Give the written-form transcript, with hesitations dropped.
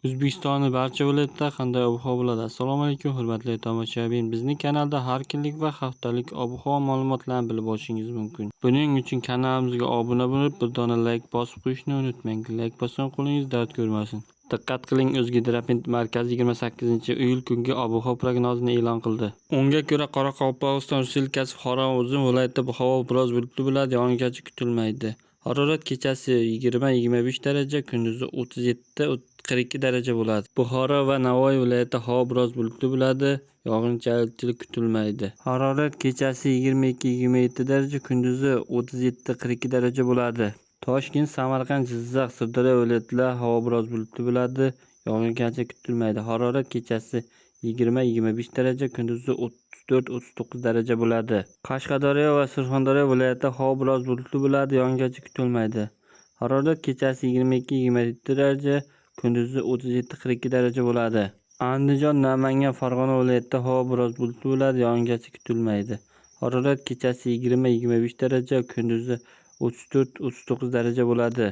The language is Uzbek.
O'zbekistonning barcha viloyatlarida qanday ob-havo bo'ladi? Assalomu alaykum, hurmatli tomoshabin. Bizning kanalda har kunlik va haftalik ob-havo ma'lumotlarini bilib olishingiz mumkin. Buning uchun kanalimizga obuna bo'lib, bir dona like bosib qo'yishni unutmang. Like bosgan qo'lingiz dard ko'rmasin. Diqqat qiling, O'zgidromet markazi 28-iyul kungi ob-havo prognozini e'lon qildi. Unga ko'ra, Qoraqalpog'iston Respublikasi Xorazm viloyatida havo biroz bulutli bo'ladi, yog'ingarchilik kutilmaydi. Harorat kechasi 20-25 daraja, kunduzi 37-42 daraja bo'ladi. Buxoro va Navoiy viloyatida havo biroz bulutli bo'ladi, yog'ingarchilik kutilmaydi. Harorat kechasi 22-27 daraja, kunduzi 37-42 daraja bo'ladi. Toshkent, Samarqand, Jizzax, Sirdaryo viloyatlarida havo biroz bulutli bo'ladi, yog'ingarchilik kutilmaydi. Harorat kechasi 20-25 daraja, kunduzi 34-39 daraja bo'ladi. Qashqadaryo va Surxondaryo viloyatida havo biroz bulutli bo'ladi, yog'ingarchilik kutilmaydi. Harorat kechasi 22-27 daraja, kunduzi 37-42 daraja bo'ladi. Andijon, Namangan, Farg'ona viloyatida havo biroz bulutli bo'ladi, yog'ingarchilik kutilmaydi. Harorat kechasi 20-25 daraja, kunduzi 34-39 daraja bo'ladi.